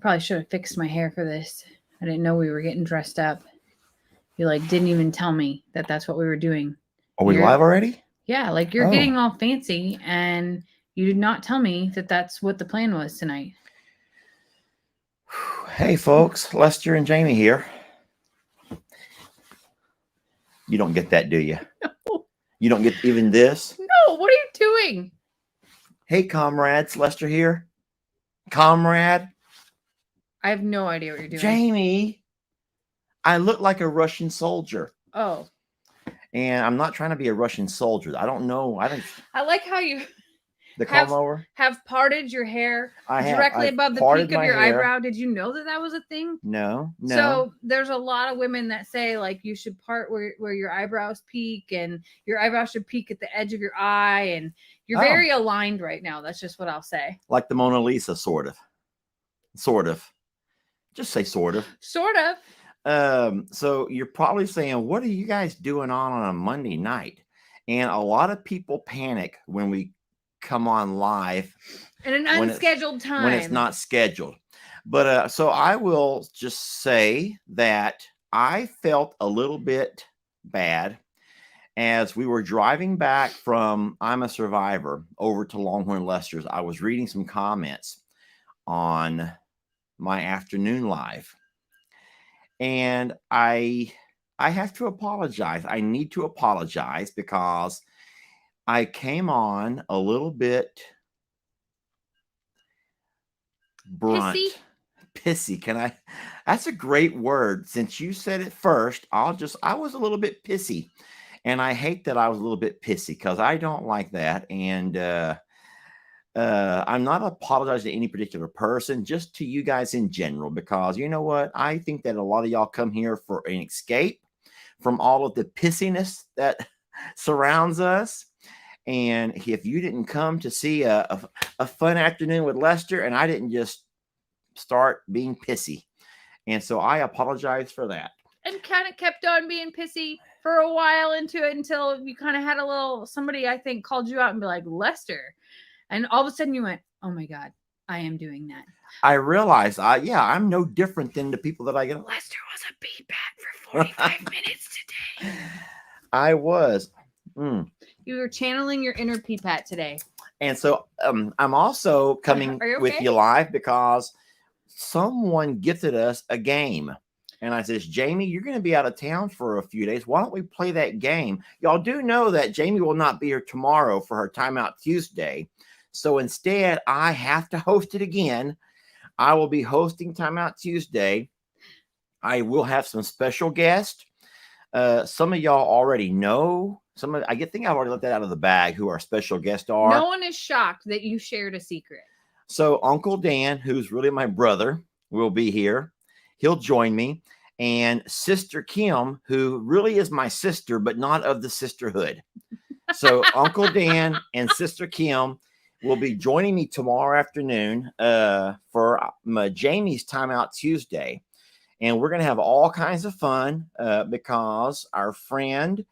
probably should have fixed my hair for this. I didn't know we were getting dressed up. You like didn't even tell me that that's what we were doing. Are we You're live already? Yeah, like you're Oh. getting all fancy and you did not tell me that that's what the plan was tonight. Hey, folks. Lester and Jamie here. You don't get that, do you? No. You don't get even this? No, what are you doing? Hey, comrades. Lester here. Comrade. I have no idea what you're doing. Jamie. I look like a Russian soldier. Oh. And I'm not trying to be a Russian soldier. I don't know. I like how you The comb over? have parted your hair I've directly above the parted peak of my your hair. eyebrow. Did you know that that was a thing? No. So there's a lot of women that say like you should part where your eyebrows peak and your eyebrows should peak at the edge of your eye, and you're very aligned right now. That's just what I'll say. Like the Mona Lisa, sort of. Sort of. Just say sort of. Sort of. So you're probably saying, what are you guys doing on a Monday night? And a lot of people panic when we come on live in an unscheduled time when it's not scheduled. But so I will just say that I felt a little bit bad as we were driving back from I'm a Survivor over to Longhorn Lester's. I was reading some comments on my afternoon live. And I have to apologize. I need to apologize because I came on a little bit brunt. Pissy. Can I? That's a great word. Since you said it first, I was a little bit pissy. And I hate that I was a little bit pissy because I don't like that. And I'm not apologizing to any particular person, just to you guys in general, because you know what? I think that a lot of y'all come here for an escape from all of the pissiness that surrounds us. And if you didn't come to see a fun afternoon with Lester, and I didn't just start being pissy. And so I apologize for that. And kind of kept on being pissy for a while into it until you kind of had a little, somebody I think called you out and be like, Lester. And all of a sudden you went, oh my God, I am doing that. I realized, I'm no different than the people that I get. Lester was a pee-pat for 45 minutes today. I was. You were channeling your inner pee-pat today. And so I'm also coming with you live because someone gifted us a game. And I says, Jamie, you're going to be out of town for a few days. Why don't we play that game? Y'all do know that Jamie will not be here tomorrow for her Timeout Tuesday. So instead, I have to host it again. I will be hosting Timeout Tuesday. I will have some special guests. Some of y'all already know. I think I've already let that out of the bag who our special guests are. No one is shocked that you shared a secret. So Uncle Dan, who's really my brother, will be here. He'll join me. And Sister Kim, who really is my sister, but not of the sisterhood. So Uncle Dan and Sister Kim will be joining me tomorrow afternoon for Jamie's Timeout Tuesday. And we're going to have all kinds of fun because our friend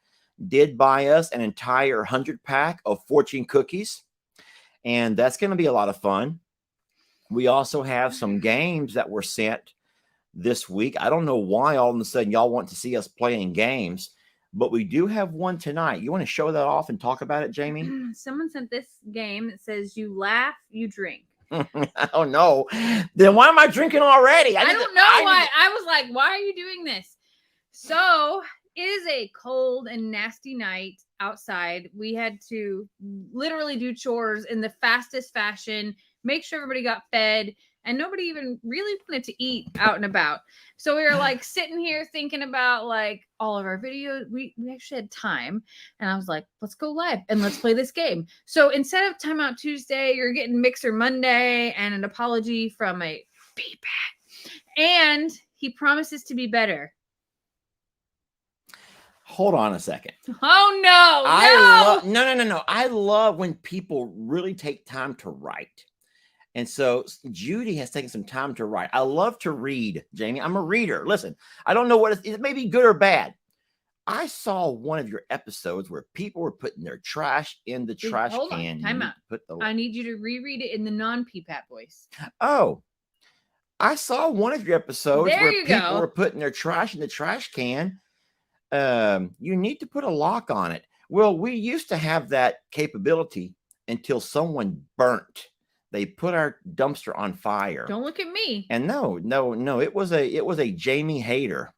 did buy us an entire 100-pack of fortune cookies. And that's going to be a lot of fun. We also have some games that were sent this week. I don't know why all of a sudden y'all want to see us playing games, but we do have one tonight. You want to show that off and talk about it, Jamie? Someone sent this game that says you laugh, you drink. Oh, no. Then why am I drinking already? I don't know why. I was like, why are you doing this? So it is a cold and nasty night outside. We had to literally do chores in the fastest fashion, make sure everybody got fed, and nobody even really wanted to eat out and about. So we were like sitting here thinking about like all of our videos. We actually had time. And I was like, let's go live and let's play this game. So instead of Timeout Tuesday, you're getting Mixer Monday and an apology from a pee-pat. And he promises to be better. Hold on a second. Oh, no. No. I love when people really take time to write. And so Judy has taken some time to write. I love to read, Jamie. I'm a reader. Listen, I don't know what it may be good or bad. I saw one of your episodes where people were putting their trash in the trash can. Time out. I need you to reread it in the non-PPAP voice. Oh, I saw one of your episodes There where you people go. were putting their trash in the trash can. You need to put a lock on it. Well, we used to have that capability until someone burnt. They put our dumpster on fire. Don't look at me. And no, it was a Jamie hater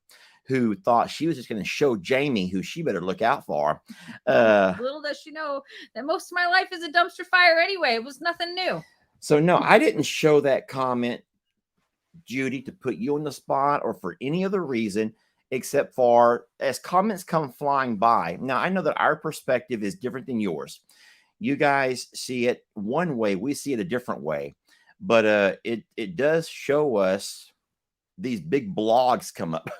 who thought she was just going to show Jamie who she better look out for. Little does she know that most of my life is a dumpster fire anyway. It was nothing new. So no, I didn't show that comment, Judy, to put you on the spot or for any other reason except for as comments come flying by. Now, I know that our perspective is different than yours. You guys see it one way, we see it a different way. But it does show us these big blogs come up.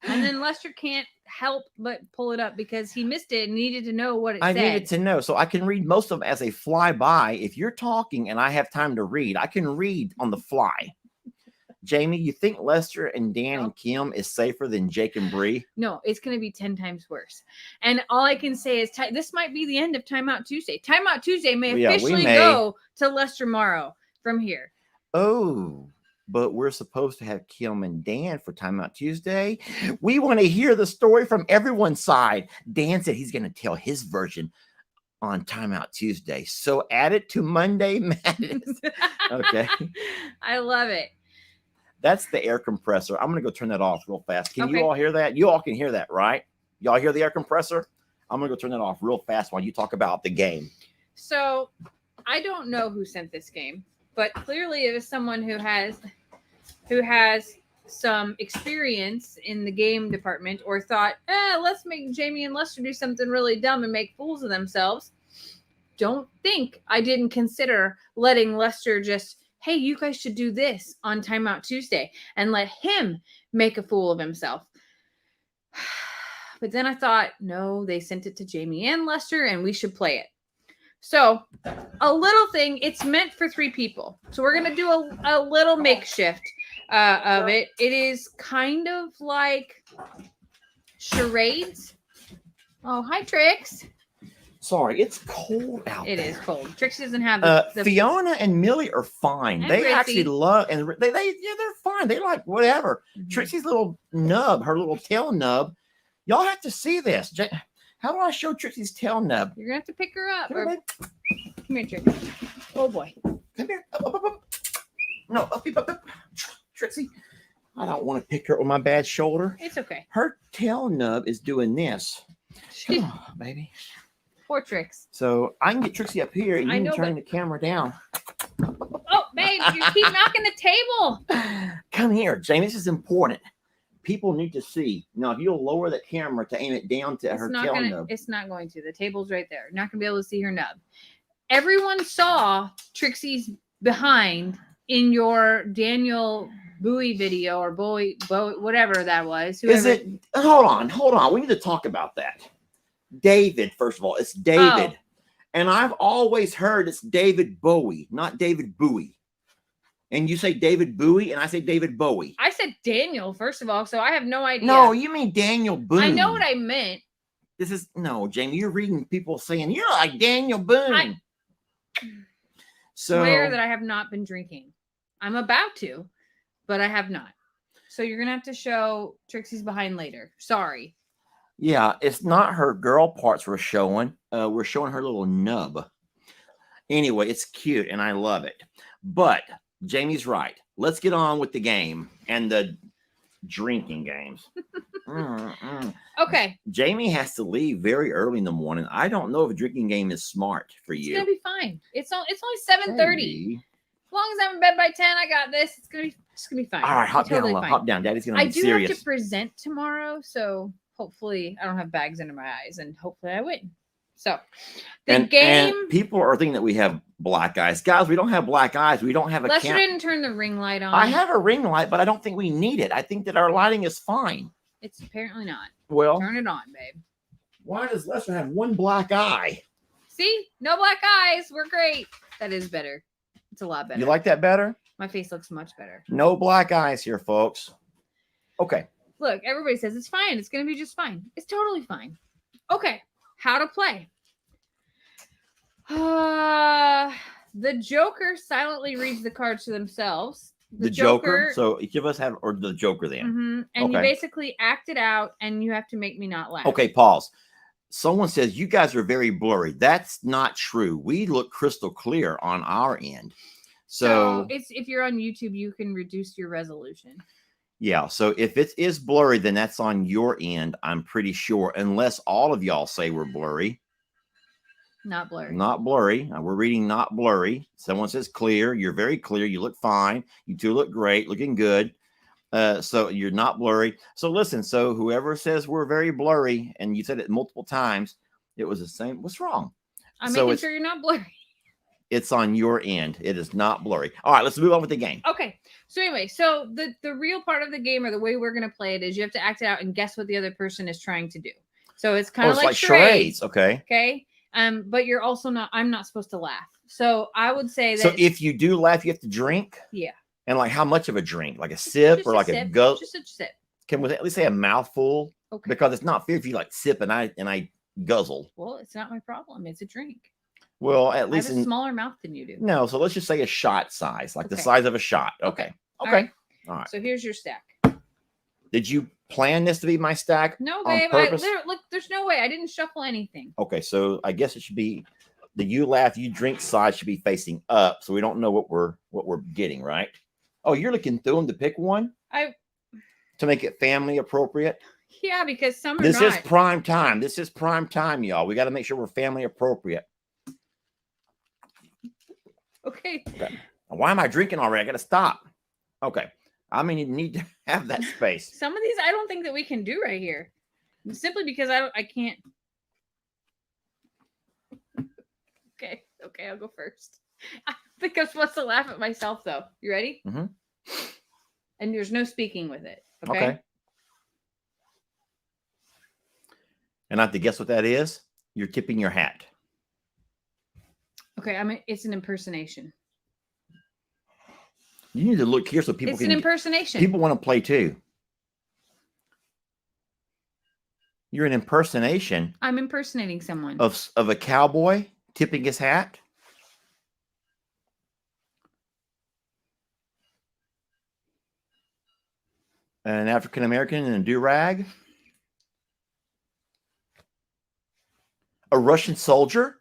And then Lester can't help but pull it up because he missed it and needed to know what it I said. needed to know. So I can read most of them as a flyby. If you're talking and I have time to read, I can read on the fly. Jamie, you think Lester and Dan and Kim is safer than Jake and Bree? No, it's going to be 10 times worse. And all I can say is this might be the end of Timeout Tuesday. Timeout Tuesday may officially go to Lester Morrow from here. Oh, but we're supposed to have Kim and Dan for Timeout Tuesday. We want to hear the story from everyone's side. Dan said he's going to tell his version on Timeout Tuesday. So add it to Monday Madness. Okay. I love it. That's the air compressor. I'm going to go turn that off real fast. Can you all hear that? You all can hear that, right? Y'all hear the air compressor? I'm going to go turn that off real fast while you talk about the game. So I don't know who sent this game, but clearly it was someone who has some experience in the game department or thought, let's make Jamie and Lester do something really dumb and make fools of themselves. Don't think I didn't consider letting Lester just, hey, you guys should do this on Timeout Tuesday and let him make a fool of himself. But then I thought, no, they sent it to Jamie and Lester and we should play it. So a little thing, it's meant for 3 people. So we're going to do a little makeshift of it. It is kind of like charades. Oh, hi, Trix. Sorry, it's cold out there. It is cold. Trixie doesn't have the Fiona and Millie are fine. And they Ritzy. actually love, and they're fine. They like whatever. Mhm. Trixie's little nub, her little tail nub. Y'all have to see this. How do I show Trixie's tail nub? You're going to have to pick her up. Come here, Come here, Trixie. Oh, boy. Come here. Up. No, up. Trixie, I don't want to pick her on my bad shoulder. It's okay. Her tail nub is doing this. Come on, baby. Poor Trix. So I can get Trixie up here and you can turn the camera down. Oh, babe, you keep knocking the table. Come here, Jamie. This is important. People need to see. Now, if you'll lower the camera to aim it down to her tail nub. It's not going to. The table's right there. You're not going to be able to see her nub. Everyone saw Trixie's behind in your Daniel Bowie video or Bowie, whatever that was. Is it? Hold on. We need to talk about that. David, first of all, it's David. Oh. And I've always heard it's David Bowie, not David Bowie. And you say David Bowie, and I say David Bowie. I said Daniel, first of all, so I have no idea. No, you mean Daniel Boone. I know what I meant. Jamie, you're reading people saying, you're like Daniel Boone. Swear that I have not been drinking. I'm about to, but I have not. So you're going to have to show Trixie's behind later. Sorry. Yeah, it's not her girl parts we're showing. We're showing her little nub. Anyway, it's cute and I love it. But Jamie's right. Let's get on with the game and the drinking games. Okay. Jamie has to leave very early in the morning. I don't know if a drinking game is smart for you. It's gonna be fine. It's only 7:30. As long as I'm in bed by 10, I got this. It's gonna be fine. All right, hop totally down, fine. hop down. Daddy's gonna be serious. I do have to present tomorrow, so hopefully I don't have bags under my eyes, and hopefully I win. So the game. And people are thinking that we have black eyes. Guys, we don't have black eyes. We don't have a Lester didn't turn the ring light on. I have a ring light, but I don't think we need it. I think that our lighting is fine. It's apparently not. Well, turn it on, babe. Why does Lester have one black eye? See? No black eyes. We're great. That is better. It's a lot better. You like that better? My face looks much better. No black eyes here, folks. Okay. Look, everybody says it's fine. It's going to be just fine. It's totally fine. Okay. How to play. The Joker silently reads the cards to themselves. The Joker. So each of us have, or the Joker then. And you Okay. basically act it out, and you have to make me not laugh. Okay, pause. Someone says you guys are very blurry. That's not true. We look crystal clear on our end. So it's, if you're on YouTube, you can reduce your resolution. yeah. So if it is blurry, then that's on your end, I'm pretty sure, unless all of y'all say we're blurry. Not blurry. Not blurry. We're reading not blurry. Someone says clear. You're very clear. You look fine. You two look great, looking good. So you're not blurry. So listen, so whoever says we're very blurry, and you said it multiple times, it was the same. What's wrong? I'm So making sure you're not blurry. It's on your end. It is not blurry. All right, let's move on with the game. Okay. So anyway, so the real part of the game, or the way we're gonna play it, is you have to act it out and guess what the other person is trying to do. So it's kind of like charades. Okay. Okay. But you're also not. I'm not supposed to laugh. So I would say that. So if you do laugh, you have to drink. Yeah. And like how much of a drink? Like a sip, Just or like a sip. go? Just a sip. Can we at least say a mouthful? Okay. Because it's not fair if you like sip and I guzzle. Well, it's not my problem. It's a drink. Well, at I least have a smaller mouth than you do. no. So let's just say a shot size, like the Okay. size of a shot. Okay. All Okay. All right. So here's your stack. Did you plan this to be my stack? No, on babe. purpose? Look, there's no way. I didn't shuffle anything. Okay, so I guess it should be the you laugh, you drink side should be facing up, so we don't know what we're getting, right? Oh, you're looking through them to pick one to make it family appropriate. Yeah, because some are This not. is prime time. This is prime time, y'all. We got to make sure we're family appropriate. Okay. Why am I drinking already? I got to stop. Okay. I mean, you need to have that space. Some of these I don't think that we can do right here, simply because I can't. Okay, I'll go first. I think I'm supposed to laugh at myself though. You ready? Mm-hmm. And there's no speaking with it. Okay. Okay. And I have to guess what that is. You're tipping your hat. Okay. It's an impersonation. You need to look here so people It's can. an impersonation. People want to play too. You're an impersonation I'm impersonating someone. of a cowboy tipping his hat. An African American in a do-rag. A Russian soldier.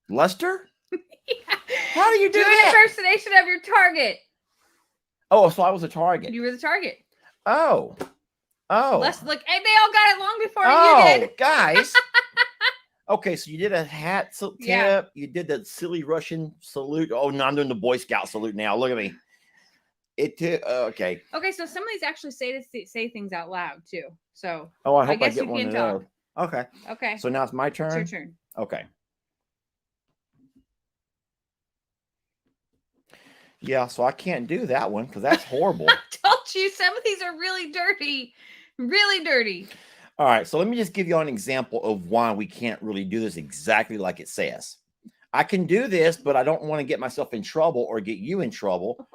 Lester? How do you do an that? impersonation of your target. Oh, so I was a target. You were the target. Oh. Let's look. Hey, they all got it long before you Oh, did. guys. Okay, so you did a hat tip. Yeah. You did the silly Russian salute. Oh, no, I'm doing the Boy Scout salute now. Look at me. Okay. Okay, so some of these actually say things out loud too. So Oh, I hope I guess get you one can of talk. those. Okay. Okay, So now it's my it's turn. your turn. Okay. Yeah, so I can't do that one because that's horrible. I told you some of these are really dirty. Really dirty. All right, so let me just give you an example of why we can't really do this exactly like it says. I can do this, but I don't want to get myself in trouble or get you in trouble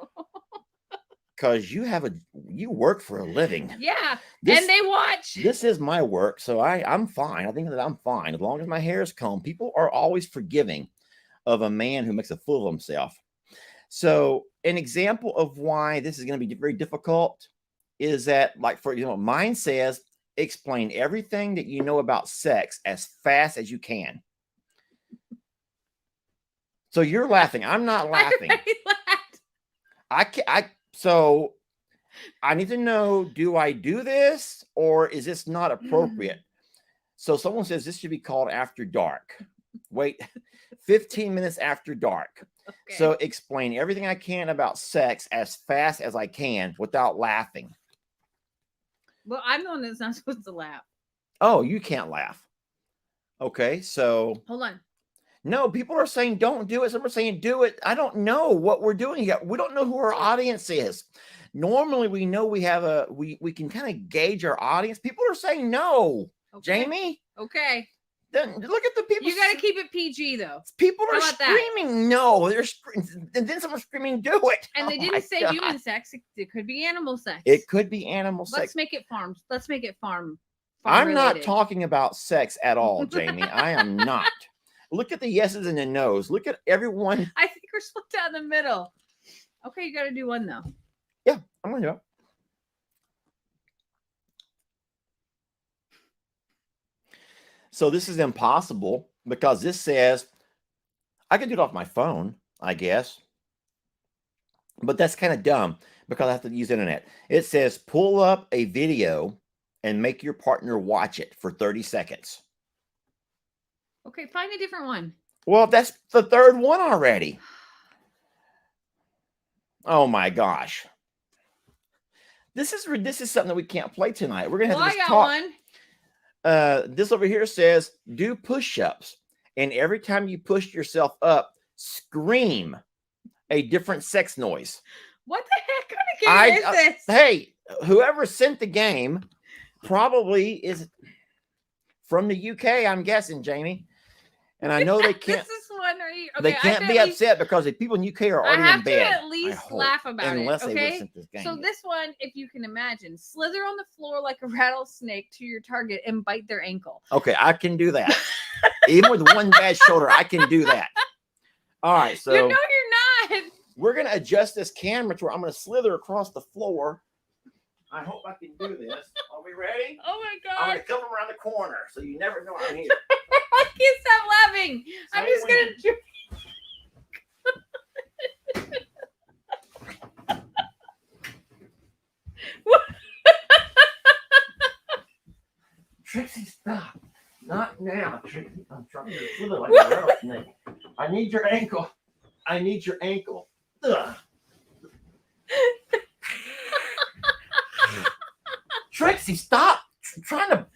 because you work for a living. Yeah. This- and they watch. This is my work, so I'm fine. I think that I'm fine as long as my hair is combed. People are always forgiving of a man who makes a fool of himself. So an example of why this is going to be very difficult is that, like, for example, mine says, explain everything that you know about sex as fast as you can. So you're laughing. I'm not laughing. So I need to know, do I do this or is this not appropriate? So someone says this should be called After Dark. Wait, 15 minutes after dark. Okay. So explain everything I can about sex as fast as I can without laughing. Well, I'm the one that's not supposed to laugh. Oh, you can't laugh. Okay, so Hold on. no, people are saying don't do it. Some are saying do it. I don't know what we're doing yet. We don't know who our audience is. Normally, we know we have we can kind of gauge our audience. People are saying no. Okay. Jamie, Okay. then look at the people. You got to keep it PG though. People How are about that? screaming no. They're screaming, and then someone's screaming do it. And they Oh my didn't say God. human sex. It could be animal sex. It could be animal sex. Let's make it farm. Let's make it farm. I'm not related. talking about sex at all, Jamie. I am not. Look at the yeses and the nos. Look at everyone. I We're split down the middle. Okay, you got to do one though. Yeah, I'm gonna do it. So this is impossible because this says I can do it off my phone, I guess. But that's kind of dumb because I have to use internet. It says pull up a video and make your partner watch it for 30 seconds. Okay, find a different one. Well, that's the third one already. Oh my gosh. This is something that we can't play tonight. We're gonna have Well, to I just got talk. one. This over here says do push-ups, and every time you push yourself up, scream a different sex noise. What the heck kind of game is this? Hey, whoever sent the game probably is from the UK, I'm guessing, Jamie. And I know they can't. This is one right here. Okay, they can't be upset because the people in UK are I already have in bed. to at least laugh about unless it. they would Okay. sent this game. So this one, if you can imagine, slither on the floor like a rattlesnake to your target and bite their ankle. Okay, I can do that. Even with one bad shoulder, I can do that. All right, so No, you're not. we're gonna adjust this camera to where I'm gonna slither across the floor. I hope I can do this. Are we ready? Oh my I'm god. gonna come around the corner so you never know I'm here. I can't stop laughing. I'm Say just when. gonna. Trixie, stop. Not now, Trixie. I'm trying to slither like a rattlesnake. I need your ankle. I need your ankle. Ugh. Trixie, stop trying to.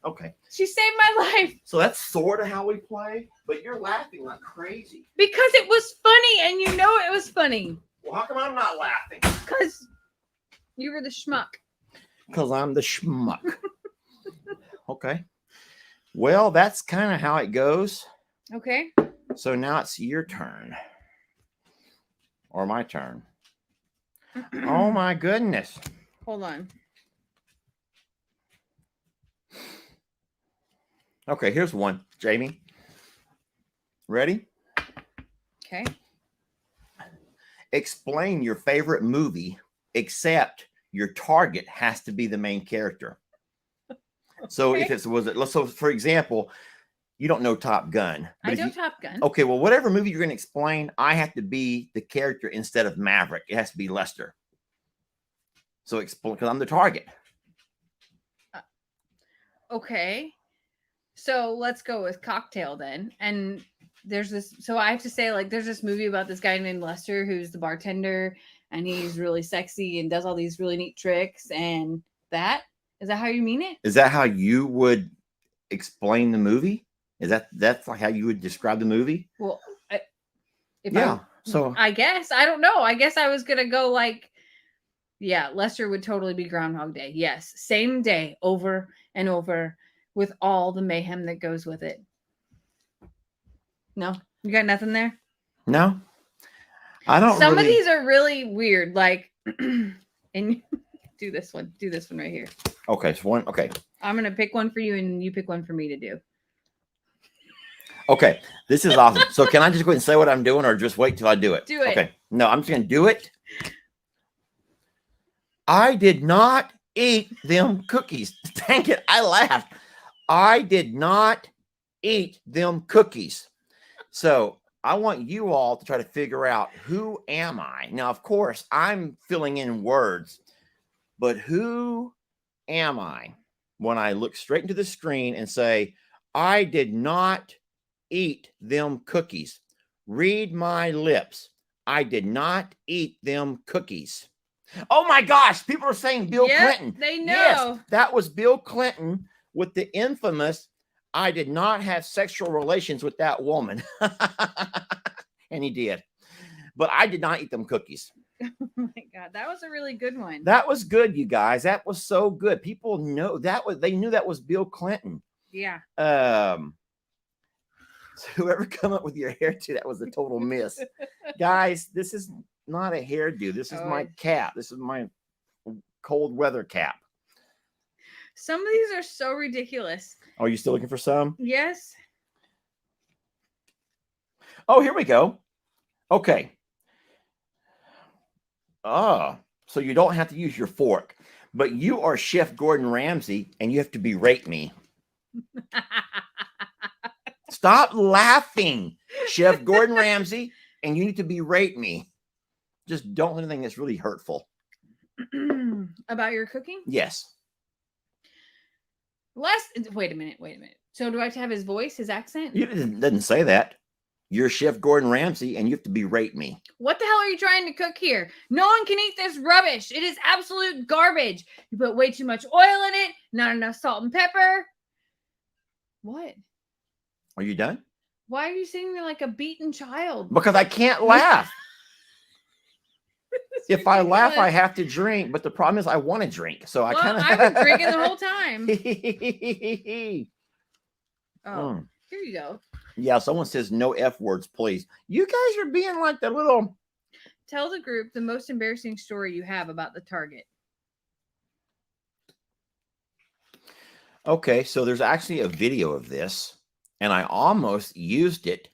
Okay. She saved my life So that's sort of how we play, but you're laughing like crazy. because it was funny, and you know it was funny Well, how come I'm not laughing? because you were the schmuck. Because I'm the schmuck. Okay. Well, that's kind of how it goes. Okay. So now it's your turn. Or my turn. Oh my goodness. Hold on. Okay, here's one. Jamie. Ready? Okay. Explain your favorite movie, except your target has to be the main character. So Okay. if it's so for example, you don't know Top Gun. I if know you- Top Gun. Okay, well, whatever movie you're going to explain, I have to be the character instead of Maverick. It has to be Lester. So explain because I'm the target. Okay. So let's go with Cocktail then. And there's this, so I have to say, like, there's this movie about this guy named Lester who's the bartender and he's really sexy and does all these really neat tricks. And is that how you mean it? Is that how you would explain the movie? That's like how you would describe the movie? Well, So I guess, I don't know. I guess I was going to go like, yeah, Lester would totally be Groundhog Day. Yes. Same day over and over with all the mayhem that goes with it. No, you got nothing there? no, I don't. Some really, of these are really weird. Like, and do this one right here. Okay, so one. Okay, I'm gonna pick one for you, and you pick one for me to do. okay, this is awesome. So can I just go ahead and say what I'm doing, or just wait till I do it? Do it. Okay, no, I'm just gonna do it. I did not eat them cookies. Dang it, I laughed. I did not eat them cookies. So I want you all to try to figure out who am I? Now, of course, I'm filling in words, but who am I when I look straight into the screen and say, I did not eat them cookies? Read my lips. I did not eat them cookies. Oh my gosh, people are saying Bill Yep, Clinton. they know. Yes, that was Bill Clinton with the infamous, I did not have sexual relations with that woman. And he did. But I did not eat them cookies. Oh my god, that was a really good one. That was good, you guys. That was so good. People know they knew that was Bill Clinton. Yeah. So whoever come up with your hairdo, that was a total miss. Guys, this is not a hairdo. This is my cap. This is my cold weather cap. Some of these are so ridiculous. Are you still looking for some? Yes. Oh, here we go. Okay. So you don't have to use your fork, but you are Chef Gordon Ramsay and you have to berate me. Stop laughing, Chef Gordon Ramsay, and you need to berate me. Just don't do anything that's really hurtful. About your cooking? Yes. Wait a minute. So do I have to have his voice, his accent? You didn't say that. You're Chef Gordon Ramsay and you have to berate me. What the hell are you trying to cook here? No one can eat this rubbish. It is absolute garbage. You put way too much oil in it, not enough salt and pepper. What? Are you done? Why are you sitting there like a beaten child? Because I can't laugh. If I laugh, I have to drink. But the problem is I want to drink. So I've I been drinking the whole time. Oh, here you go. Yeah, someone says no F words, please. You guys are being like the little... Tell the group the most embarrassing story you have about the Target. Okay, so there's actually a video of this, and I almost used it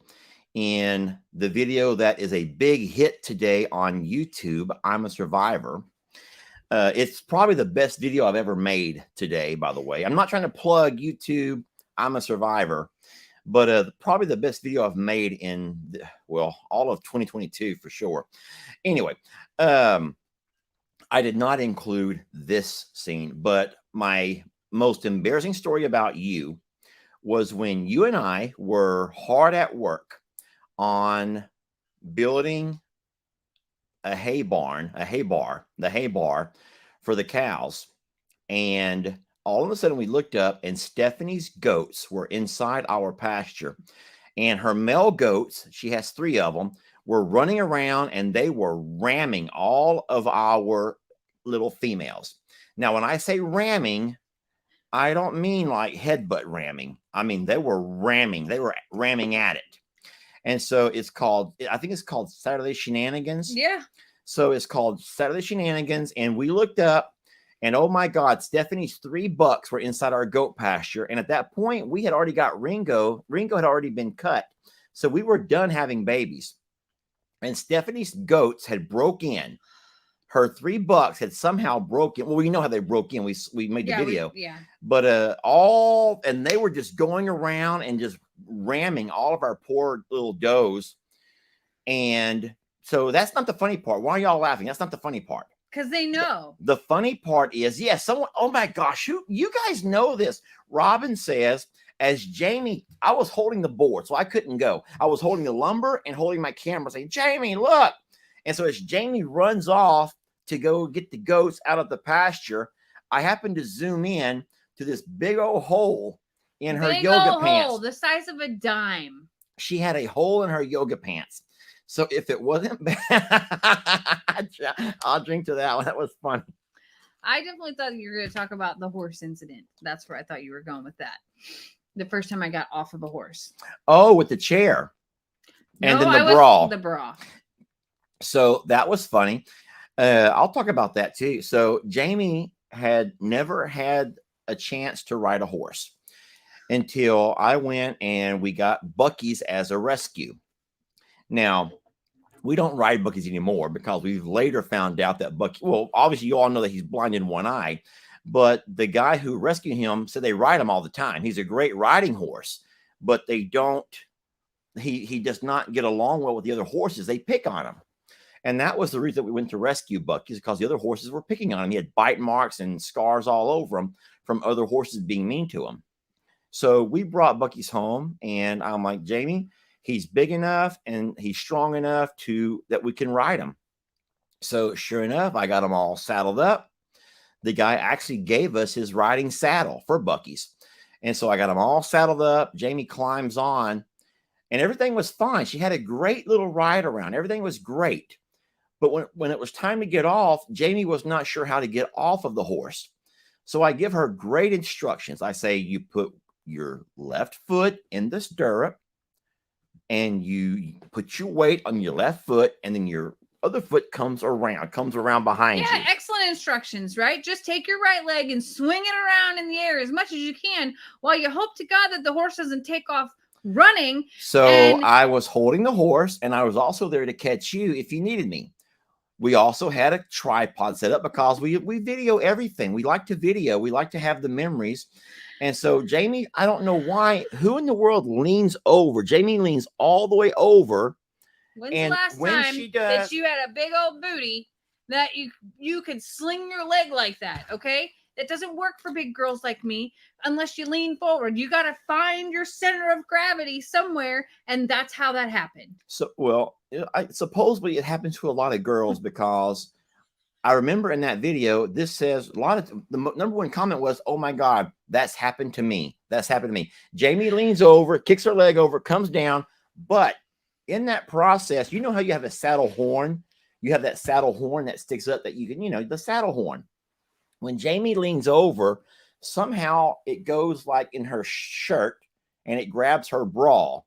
in the video that is a big hit today on YouTube, I'm a Survivor. It's probably the best video I've ever made today, by the way. I'm not trying to plug YouTube, I'm a Survivor, but probably the best video I've made in, well, all of 2022 for sure. Anyway, I did not include this scene, but my most embarrassing story about you was when you and I were hard at work on building a hay bar for the cows. And all of a sudden we looked up and Stephanie's goats were inside our pasture, and her male goats, she has 3 of them, were running around and they were ramming all of our little females. Now, when I say ramming, I don't mean like headbutt ramming. I mean, they were ramming at it. And so it's called, I think it's called Saturday Shenanigans. Yeah. So it's called Saturday Shenanigans. And we looked up and oh my God, Stephanie's 3 bucks were inside our goat pasture. And at that point we had already got Ringo. Ringo had already been cut. So we were done having babies. And Stephanie's goats had broke in. Her 3 bucks had somehow broken. Well, we know how they broke in. We made the video. But and they were just going around and just ramming all of our poor little does. And so that's not the funny part. Why are y'all laughing? That's not the funny part. Because they know. The funny part is, yes, someone, oh my gosh, you guys know this. Robin says, as Jamie, I was holding the board, so I couldn't go. I was holding the lumber and holding my camera saying, Jamie, look. And so as Jamie runs off to go get the goats out of the pasture, I happened to zoom in to this big old hole in her yoga pants. Hole, the size of a dime. She had a hole in her yoga pants. So if it wasn't bad, I'll drink to that one. That was funny. I definitely thought you were going to talk about the horse incident. That's where I thought you were going with that. The first time I got off of a horse. Oh, with the chair. And no, then the bra. The bra. So that was funny. I'll talk about that too. So Jamie had never had a chance to ride a horse until I went and we got Buc-ee's as a rescue. Now, we don't ride Buc-ee's anymore because we've later found out that Buc-ee, well, obviously you all know that he's blind in one eye, but the guy who rescued him said they ride him all the time. He's a great riding horse, but they don't, he does not get along well with the other horses. They pick on him. And that was the reason we went to rescue Buc-ee's, because the other horses were picking on him. He had bite marks and scars all over him from other horses being mean to him. So we brought Buc-ee's home, and I'm like, Jamie, he's big enough and he's strong enough that we can ride him. So sure enough, I got him all saddled up. The guy actually gave us his riding saddle for Buc-ee's. And so I got him all saddled up. Jamie climbs on and everything was fine. She had a great little ride around. Everything was great. But when it was time to get off, Jamie was not sure how to get off of the horse. So I give her great instructions. I say, you put your left foot in the stirrup and you put your weight on your left foot, and then your other foot comes around behind you. Yeah, excellent instructions, right? Just take your right leg and swing it around in the air as much as you can while you hope to God that the horse doesn't take off running. So And- I was holding the horse, and I was also there to catch you if you needed me. We also had a tripod set up because we video everything. We like to video. We like to have the memories. And so Jamie, I don't know why, who in the world leans over? Jamie leans all the way over. When's And the last when time she that does- you had a big old booty that you could sling your leg like that? Okay, that doesn't work for big girls like me unless you lean forward. You got to find your center of gravity somewhere, and that's how that happened. So, well, supposedly it happens to a lot of girls because I remember in that video, this says a lot of the number one comment was, "Oh my God, that's happened to me. That's happened to me." Jamie leans over, kicks her leg over, comes down. But in that process, you know how you have a saddle horn? You have that saddle horn that sticks up that you can, the saddle horn. When Jamie leans over, somehow it goes like in her shirt and it grabs her bra.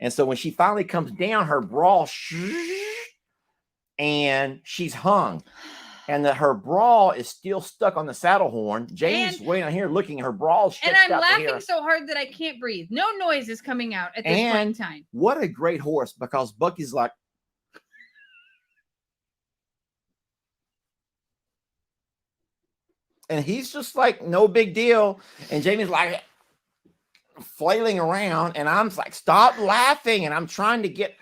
And so when she finally comes down, her bra and she's hung. And her bra is still stuck on the saddle horn. Jamie's way down here looking, her bra is and I'm laughing so hard that I can't breathe. No noise is coming out at this point in time. What a great horse, because Bucky's like, and he's just like, no big deal. And Jamie's like flailing around, and I'm like, stop laughing. And I'm trying to get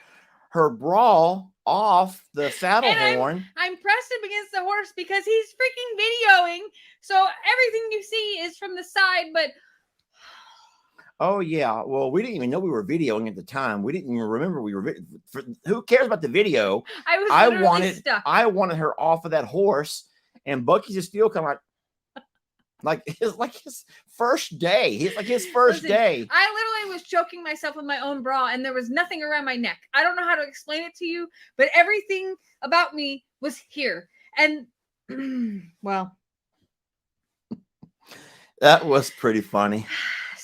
her bra off the saddle horn. I'm pressed up against the horse because he's freaking videoing. So everything you see is from the side, but oh yeah, well, we didn't even know we were videoing at the time. We didn't even remember we were. Who cares about the video? I wanted her off of that horse, and Bucky's just still kind of like his first day. He's like his first day. I literally was choking myself with my own bra, and there was nothing around my neck. I don't know how to explain it to you, but everything about me was here. And well, that was pretty funny.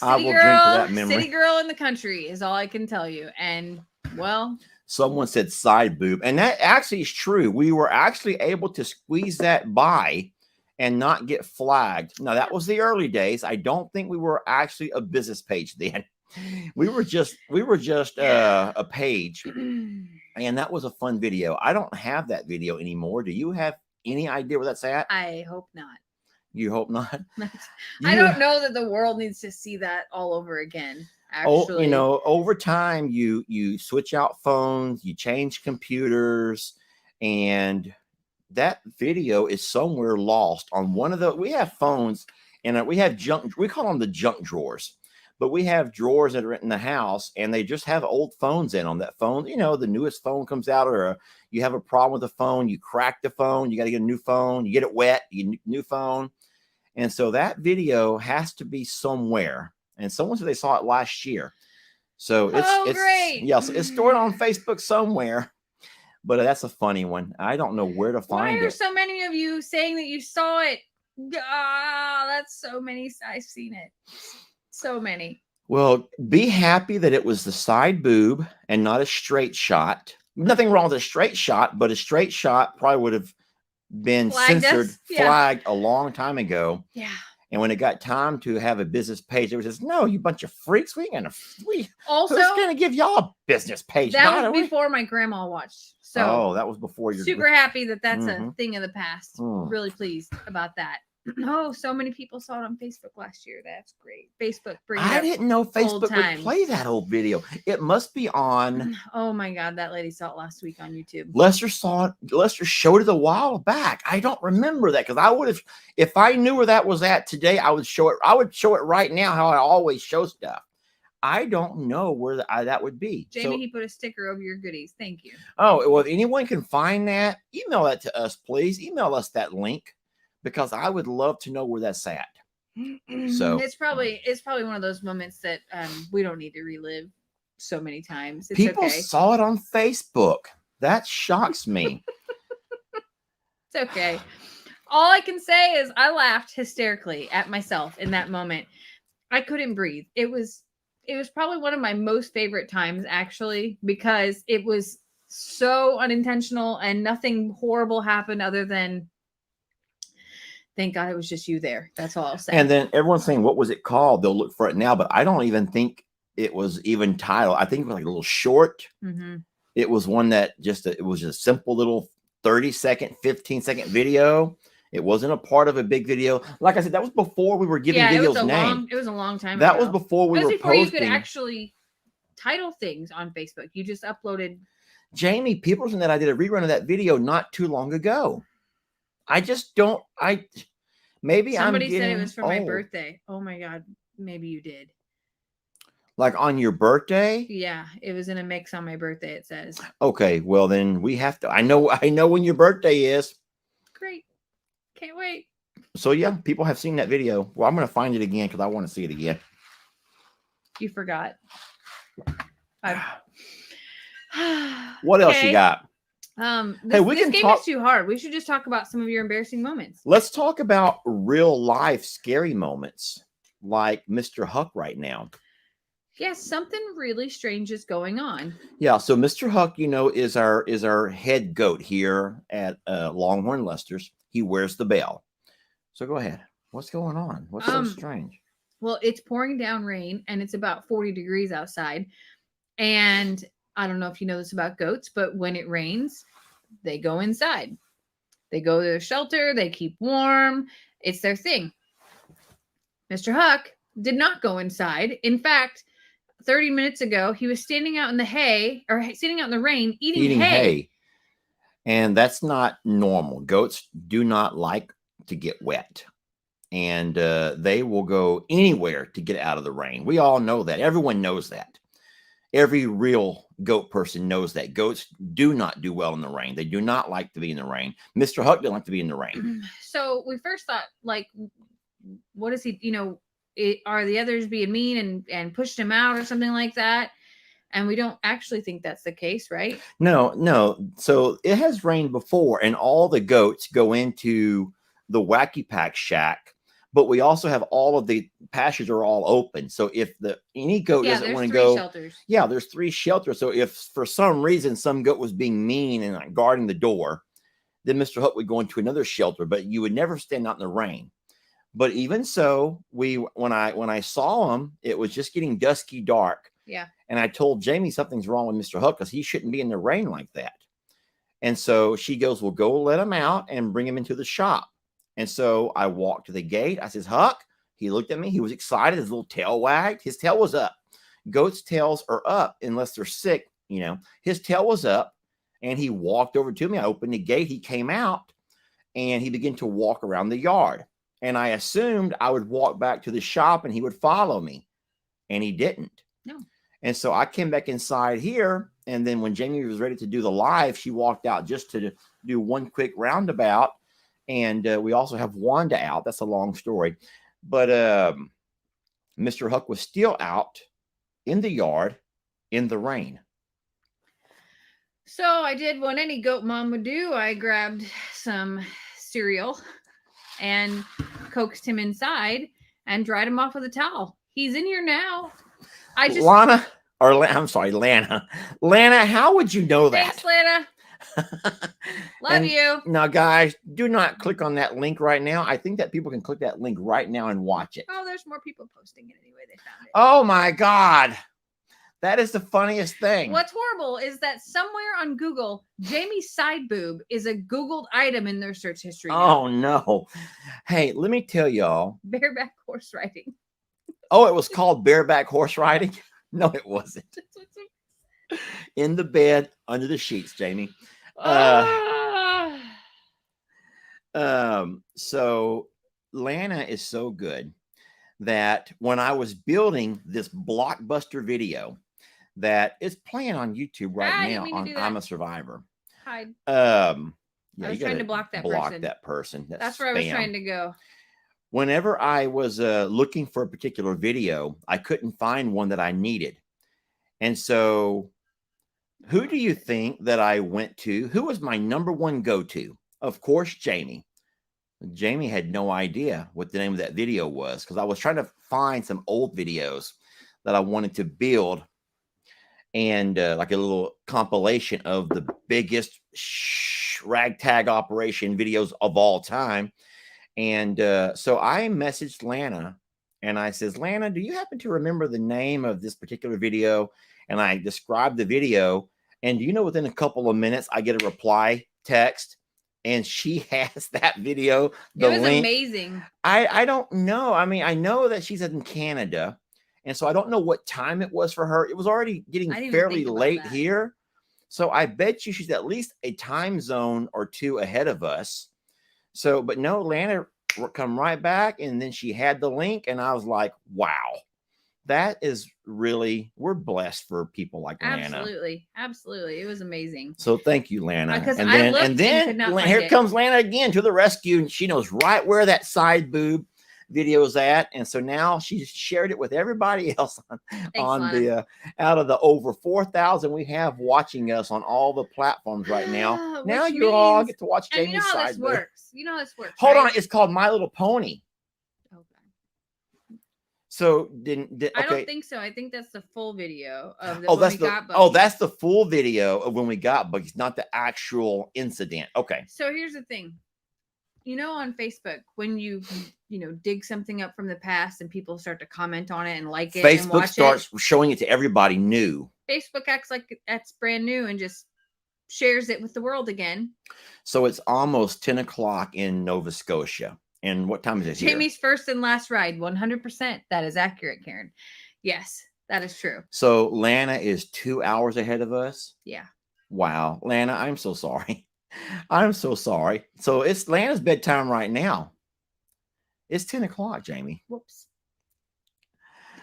I will drink to that memory. City girl in the country is all I can tell you. And well, someone said side boob, and that actually is true. We were actually able to squeeze that by and not get flagged. Now, that was the early days. I don't think we were actually a business page then. We were just a page. And that was a fun video. I don't have that video anymore. Do you have any idea where that's at? I hope not. You hope not? I don't know that the world needs to see that all over again. Actually. Oh, over time you switch out phones, you change computers, and that video is somewhere lost on one of the. We have phones and we have junk. We call them the junk drawers, but we have drawers that are in the house and they just have old phones in them. That phone, the newest phone comes out, or you have a problem with the phone, you crack the phone, you got to get a new phone, you get it wet, you get a new phone. And so that video has to be somewhere. And someone said they saw it last year. So it's great. Yeah, so it's stored on Facebook somewhere. But that's a funny one. I don't know where to find it. Why are so many of you saying that you saw it? That's so many. I've seen it. So many. Well, be happy that it was the side boob and not a straight shot. Nothing wrong with a straight shot, but a straight shot probably would have been flagged a long time ago. Yeah. And when it got time to have a business page, it was just, no, you bunch of freaks. Who's gonna give y'all a business page? That was before my grandma watched. So that was before your. Super happy that that's a thing of the past. Really pleased about that. Oh, so many people saw it on Facebook last year. That's great. Facebook brings. I didn't know Facebook would play that old video. It must be on. Oh my God, that lady saw it last week on YouTube. Lester saw it. Lester showed it a while back. I don't remember that because I would have, if I knew where that was at today, I would show it. I would show it right now. How I always show stuff. I don't know where that would be. Jamie, he put a sticker over your goodies. Thank you. Oh, well, if anyone can find that, email that to us, please. Email us that link, because I would love to know where that's at. So it's probably one of those moments that we don't need to relive so many times. It's people okay. saw it on Facebook. That shocks me. It's okay. All I can say is I laughed hysterically at myself in that moment. I couldn't breathe. It was probably one of my most favorite times, actually, because it was so unintentional and nothing horrible happened other than, thank God it was just you there. That's all I'll say. And then everyone's saying, what was it called? They'll look for it now, but I don't even think it was even titled, I think it was like a little short. Mm-hmm. It was one that it was just a simple little 30-second, 15-second video. It wasn't a part of a big video. Like I said, that was before we were giving videos name. It was a long time that ago. was before we It was were before posting. you could actually title things on Facebook. You just uploaded. Jamie Peopleson that I did a rerun of that video not too long ago. I just don't. Maybe Somebody said it was for my old. birthday. Oh my God. Maybe you did. Like on your birthday? Yeah, it was in a mix on my birthday, it says. Okay, well then we have to. I know when your birthday is. Great. Can't wait. So yeah, people have seen that video. Well, I'm gonna find it again because I want to see it again. You forgot. What else you got? This game is too hard. We should just talk about some of your embarrassing moments. Let's talk about real life scary moments like Mr. Huck right now. Yes, something really strange is going on. Yeah, so Mr. Huck, is our head goat here at Longhorn Lester's. He wears the bell. So go ahead. What's going on? What's so strange? Well, it's pouring down rain and it's about 40 degrees outside. And I don't know if you know this about goats, but when it rains, they go inside. They go to their shelter. They keep warm. It's their thing. Mr. Huck did not go inside. In fact, 30 minutes ago, he was standing out in the hay or sitting out in the rain eating hay. And that's not normal. Goats do not like to get wet. And they will go anywhere to get out of the rain. We all know that. Everyone knows that. Every real goat person knows that. Goats do not do well in the rain. They do not like to be in the rain. Mr. Huck didn't like to be in the rain. So we first thought, like, what is he, are the others being mean and pushed him out or something like that? And we don't actually think that's the case, right? No. So it has rained before and all the goats go into the Wacky Pack shack, but we also have all of the pastures are all open. So if any goat doesn't want to go, shelters. Yeah, there's 3 shelters. So if for some reason some goat was being mean and like guarding the door, then Mr. Huck would go into another shelter, but you would never stand out in the rain. But even so, when I saw him, it was just getting dusky dark. Yeah. And I told Jamie something's wrong with Mr. Huck because he shouldn't be in the rain like that. And so she goes, well, go let him out and bring him into the shop. And so I walked to the gate. I says, Huck. He looked at me. He was excited. His little tail wagged. His tail was up. Goats' tails are up unless they're sick. His tail was up and he walked over to me. I opened the gate. He came out and he began to walk around the yard. And I assumed I would walk back to the shop and he would follow me. And he didn't. No. And so I came back inside here. And then when Jamie was ready to do the live, she walked out just to do one quick roundabout. And we also have Wanda out. That's a long story. But Mr. Huck was still out in the yard in the rain. So I did what any goat mom would do. I grabbed some cereal and coaxed him inside and dried him off with a towel. He's in here now. Lana, how would you know that? Thanks, Lana. Love you. Now, guys, do not click on that link right now. I think that people can click that link right now and watch it. Oh, there's more people posting it anyway. They found it. Oh, my God. That is the funniest thing. What's horrible is that somewhere on Google, Jamie's side boob is a Googled item in their search history. Oh, no. Hey, let me tell y'all. Bareback horse riding. Oh, it was called bareback horse riding? No, it wasn't. In the bed, under the sheets, Jamie. So Lana is so good that when I was building this blockbuster video that is playing on YouTube right now on I'm a Survivor. Hide. Yeah, I was trying to block that person. That's where I was trying to go. Whenever I was looking for a particular video, I couldn't find one that I needed. And so who do you think that I went to? Who was my number one go-to? Of course, Jamie. Jamie had no idea what the name of that video was because I was trying to find some old videos that I wanted to build and like a little compilation of the biggest ragtag operation videos of all time. And so I messaged Lana and I says, Lana, do you happen to remember the name of this particular video? And I described the video. And do you know, within a couple of minutes, I get a reply text, and she has that video. The It was link. amazing. I don't know. I mean, I know that she's in Canada, and so I don't know what time it was for her. It was already getting I didn't even fairly think about late that. here. So I bet you she's at least a time zone or two ahead of us. So, but no, Lana come right back, and then she had the link, and I was like, wow, that is really, we're blessed for people like Lana. Absolutely. It was amazing. So thank you, Lana. Because And I then, looked and and then could not find here it. comes Lana again to the rescue, and she knows right where that side boob video is at. And so now she's shared it with everybody else on Lana. the out of the over 4,000 we have watching us on all the platforms right now. Now you all means- get to watch And Jamie's you know how side this boob. works. You know how this works. Hold right? on, it's called My Little Pony. Okay. So I okay. don't think so. I think that's the full video of the Oh, when that's we the got oh, Bucky. that's the full video of when we got Bucky, not the actual incident. Okay. So here's the thing. You know, on Facebook, when you dig something up from the past and people start to comment on it and like it and Facebook watch starts showing it to everybody new. Facebook acts like that's brand new and just shares it with the world again. So it's almost 10 o'clock in Nova Scotia. And what time is it here? Jamie's first and last ride, 100%. That is accurate, Karen. Yes, that is true. So Lana is 2 hours ahead of us. Yeah. Wow. Lana, I'm so sorry. I'm so sorry. So it's Lana's bedtime right now. It's 10 o'clock, Jamie. Whoops.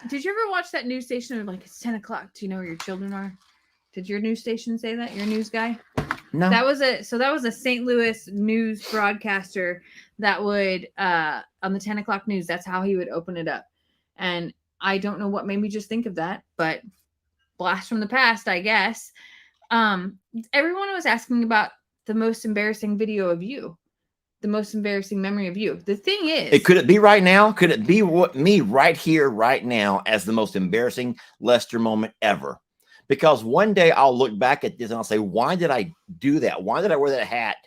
Did you ever watch that news station of like, it's 10 o'clock? Do you know where your children are? Did your news station say that? Your news guy? No. That was a St. Louis news broadcaster that would on the 10 o'clock news, that's how he would open it up. And I don't know what made me just think of that, but blast from the past, I guess. Everyone was asking about the most embarrassing video of you, the most embarrassing memory of you. The thing is, could it be right now? Could it be me right here, right now, as the most embarrassing Lester moment ever? Because one day I'll look back at this and I'll say, why did I do that? Why did I wear that hat?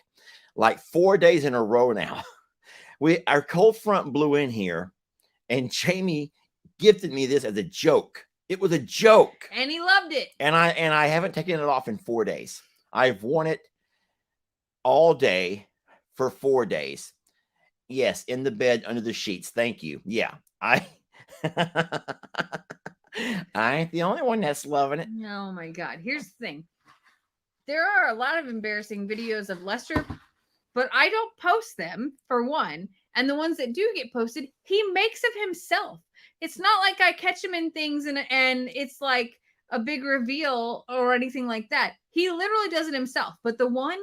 Like 4 days in a row now. Our cold front blew in here, and Jamie gifted me this as a joke. It was a joke. And he loved it. And I haven't taken it off in 4 days. I've worn it all day for 4 days. Yes, in the bed under the sheets. Thank you. Yeah. I ain't the only one that's loving it. Oh my God. Here's the thing. There are a lot of embarrassing videos of Lester, but I don't post them, for one. And the ones that do get posted, he makes of himself. It's not like I catch him in things and it's like a big reveal or anything like that. He literally does it himself. But the one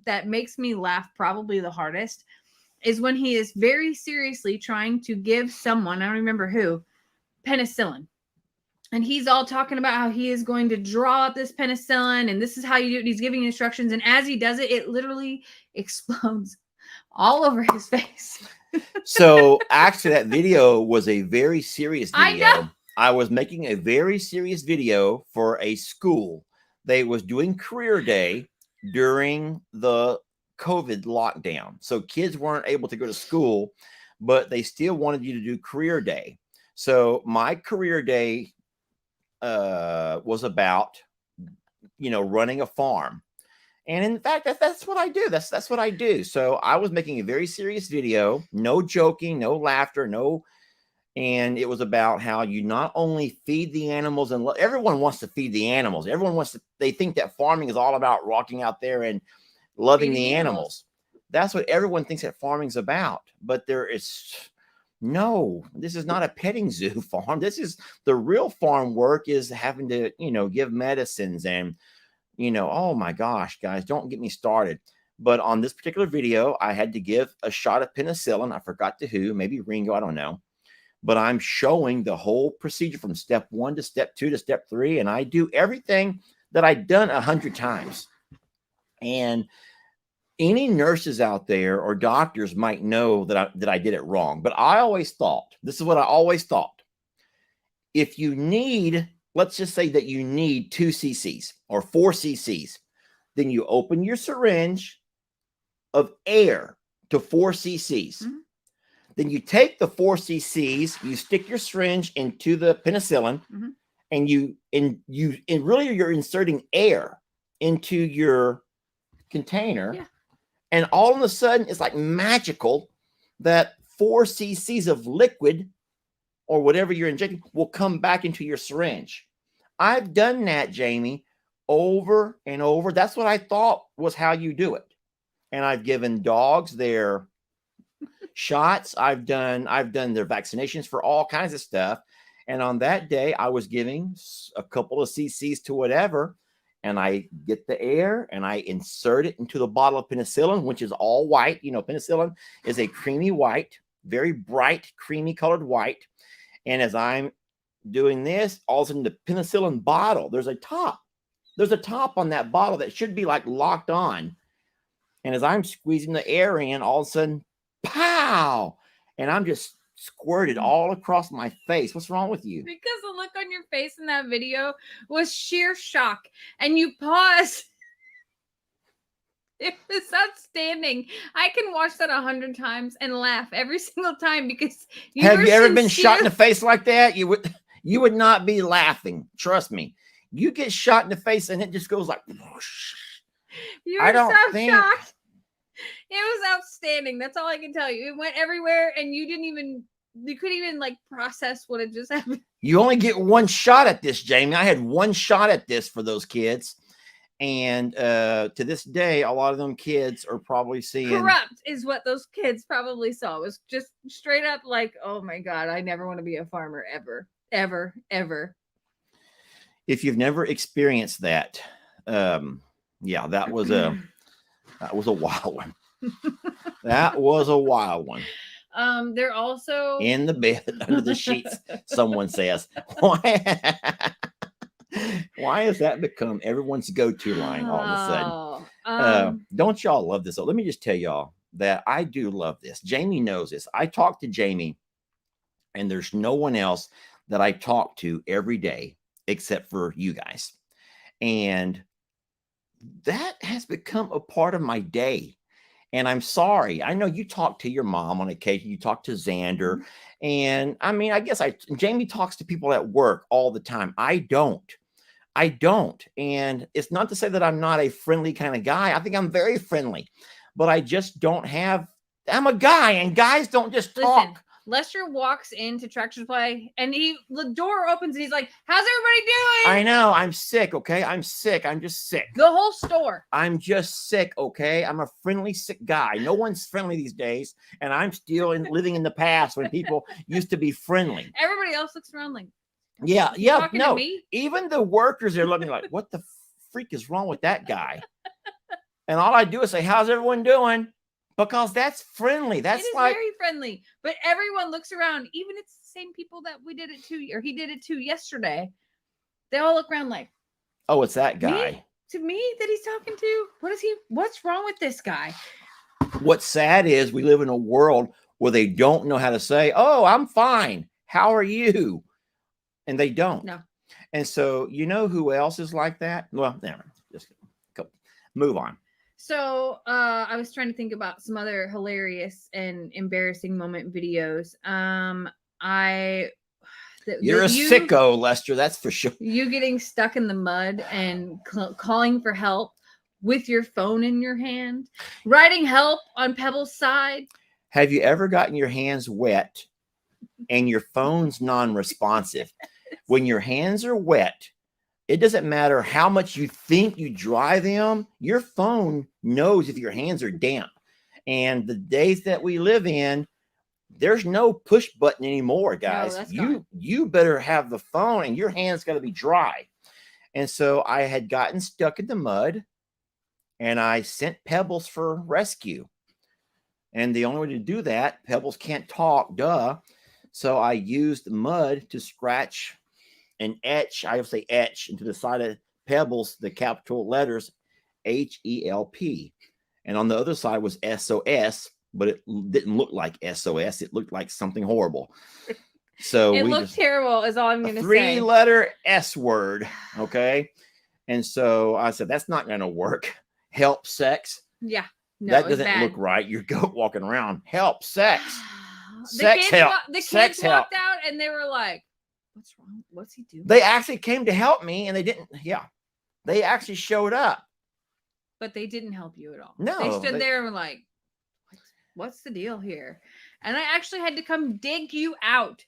that makes me laugh probably the hardest is when he is very seriously trying to give someone, I don't remember who, penicillin. And he's all talking about how he is going to draw up this penicillin and this is how you do it. He's giving instructions. And as he does it, it literally explodes all over his face. So actually that video was a very serious video. I know. I was making a very serious video for a school. They was doing career day during the COVID lockdown. So kids weren't able to go to school, but they still wanted you to do career day. So my career day was about, running a farm. And in fact, that's what I do. That's what I do. So I was making a very serious video, no joking, no laughter, and it was about how you not only feed the animals, and everyone wants to feed the animals. They think that farming is all about walking out there and loving Feeding the animals. That's what everyone thinks that farming's about. But no, this is not a petting zoo farm. This is the real farm work, is having to, give medicines and, oh my gosh, guys, don't get me started. But on this particular video, I had to give a shot of penicillin. I forgot to who, maybe Ringo, I don't know. But I'm showing the whole procedure from step 1 to step 2 to step 3. And I do everything that I've done 100 times. And any nurses out there or doctors might know that I did it wrong. But I always thought, this is what I always thought. If you need, let's just say that you need 2 cc's or 4 cc's, then you open your syringe of air to 4 cc's. Mm-hmm. Then you take the 4 cc's, you stick your syringe into the penicillin, Mhm. and really you're inserting air into your container. Yeah. And all of a sudden, it's like magical that 4 cc's of liquid or whatever you're injecting will come back into your syringe. I've done that, Jamie, over and over. That's what I thought was how you do it. And I've given dogs their shots. I've done their vaccinations for all kinds of stuff. And on that day, I was giving a couple of cc's to whatever. And I get the air and I insert it into the bottle of penicillin, which is all white. You know, penicillin is a creamy white, very bright, creamy colored white. And as I'm doing this, all of a sudden the penicillin bottle, there's a top on that bottle that should be like locked on. And as I'm squeezing the air in, all of a sudden, pow! And I'm just squirted all across my face. What's wrong with you? Because the look on your face in that video was sheer shock. And you paused. It was outstanding. I can watch that 100 times and laugh every single time because have you ever been shot in the face like that? You would not be laughing. Trust me. You get shot in the face and it just goes like whoosh. You were so shocked. It was outstanding. That's all I can tell you. It went everywhere and you couldn't even like process what had just happened. You only get one shot at this, Jamie. I had one shot at this for those kids. And to this day, a lot of them kids are probably seeing corrupt is what those kids probably saw. It was just straight up like, oh my God, I never want to be a farmer ever, ever, ever. If you've never experienced that, yeah, that was a wild one. That was a wild one. They're also in the bed under the sheets. Someone says, why has that become everyone's go-to line all of a sudden? Don't y'all love this? So let me just tell y'all that I do love this. Jamie knows this. I talk to Jamie, and there's no one else that I talk to every day except for you guys. And that has become a part of my day. And I'm sorry. I know you talk to your mom on occasion. You talk to Xander. And I mean, I guess Jamie talks to people at work all the time. I don't. And it's not to say that I'm not a friendly kind of guy. I think I'm very friendly, but I just don't have, I'm a guy and guys don't just talk. Listen, Lester walks into Tractor Supply and the door opens and he's like, how's everybody doing? I know. I'm sick. Okay. I'm sick. I'm just sick. The whole store. I'm just sick. Okay. I'm a friendly, sick guy. No one's friendly these days. And I'm still living in the past when people used to be friendly. Everybody else looks around like, yeah. No, me? Even the workers are looking like, what the freak is wrong with that guy? And all I do is say, how's everyone doing? Because that's friendly. That's like very friendly. But everyone looks around, even it's the same people that we did it to, or he did it to yesterday. They all look around like, oh, it's that guy. To me that he's talking to? What's wrong with this guy? What's sad is we live in a world where they don't know how to say, oh, I'm fine. How are you? And they don't. No. And so, you know who else is like that? Well, never. Just go. Move on. So I was trying to think about some other hilarious and embarrassing moment videos. You're a sicko, Lester. That's for sure. You getting stuck in the mud and calling for help with your phone in your hand, writing help on Pebble's side. Have you ever gotten your hands wet and your phone's non-responsive? When your hands are wet, it doesn't matter how much you think you dry them. Your phone knows if your hands are damp. And the days that we live in, there's no push button anymore, guys. No, you better have the phone and your hands got to be dry. And so I had gotten stuck in the mud and I sent Pebbles for rescue. And the only way to do that, Pebbles can't talk, duh. So I used mud to scratch and etch, I would say etch into the side of Pebbles, the capital letters HELP. And on the other side was SOS, but it didn't look like SOS. It looked like something horrible. So it looked terrible is all I'm going to say. 3-letter S word. Okay. And so I said, that's not going to work. Help sex. Yeah. No, that doesn't look right. You're goat walking around. Help sex. Sex help. The Sex kids help. walked out and they were like, "What's wrong? What's he doing?" They actually came to help me, and they didn't. Yeah, they actually showed up. But they didn't help you at all. No, They stood there and were like, what's the deal here? And I actually had to come dig you out.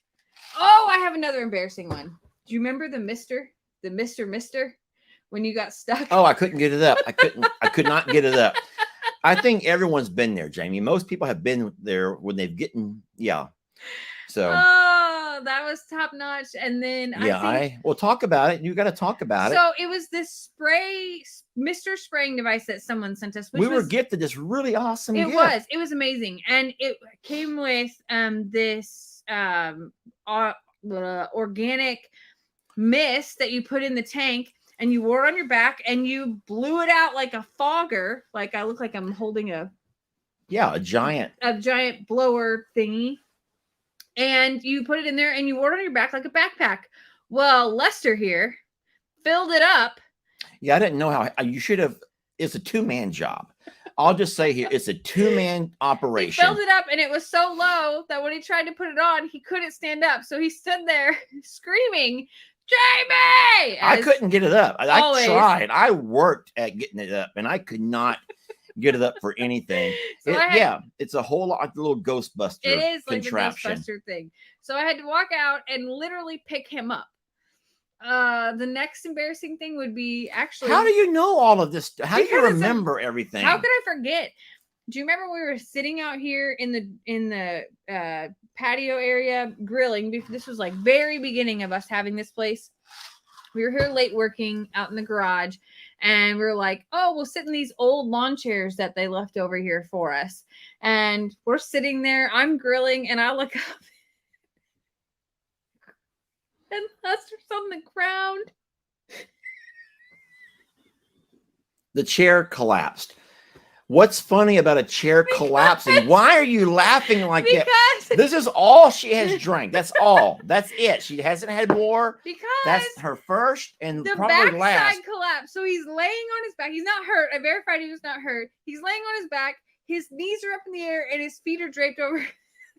Oh, I have another embarrassing one. Do you remember the Mister when you got stuck? Oh, I couldn't get it up. I could not get it up. I think everyone's been there, Jamie. Most people have been there when they've gotten, yeah. So oh, that was top notch. And then we'll talk about it. You got to talk about it. So it was this Mr. spraying device that someone sent us. We were gifted this really awesome gift. It was amazing. And it came with this organic mist that you put in the tank, and you wore it on your back, and you blew it out like a fogger. Like I look like I'm holding a giant blower thingy. And you put it in there and you wore it on your back like a backpack. Well, Lester here filled it up. Yeah, I didn't know how you should have. It's a 2-man job. I'll just say here, it's a 2-man operation. He filled it up, and it was so low that when he tried to put it on, he couldn't stand up. So he stood there screaming, "Jamie!" I couldn't get it up. I tried. I worked at getting it up, and I could not get it up for anything. So it's a whole lot, a little Ghostbuster. It is like contraption. a Ghostbuster thing. So I had to walk out and literally pick him up. The next embarrassing thing would be actually. How do you know all of this? How do you remember everything? How could I forget? Do you remember we were sitting out here in the patio area grilling? This was like very beginning of us having this place. We were here late working out in the garage, and we were like, "Oh, we'll sit in these old lawn chairs that they left over here for us." And we're sitting there. I'm grilling, and I look up. And Lester's on the ground. The chair collapsed. What's funny about a chair collapsing? Why are you laughing like that? This is all she has drank. That's all. That's it. She hasn't had more. Because that's her first and the probably last. backside collapsed. So he's laying on his back. He's not hurt. I verified he was not hurt. He's laying on his back. His knees are up in the air and his feet are draped over.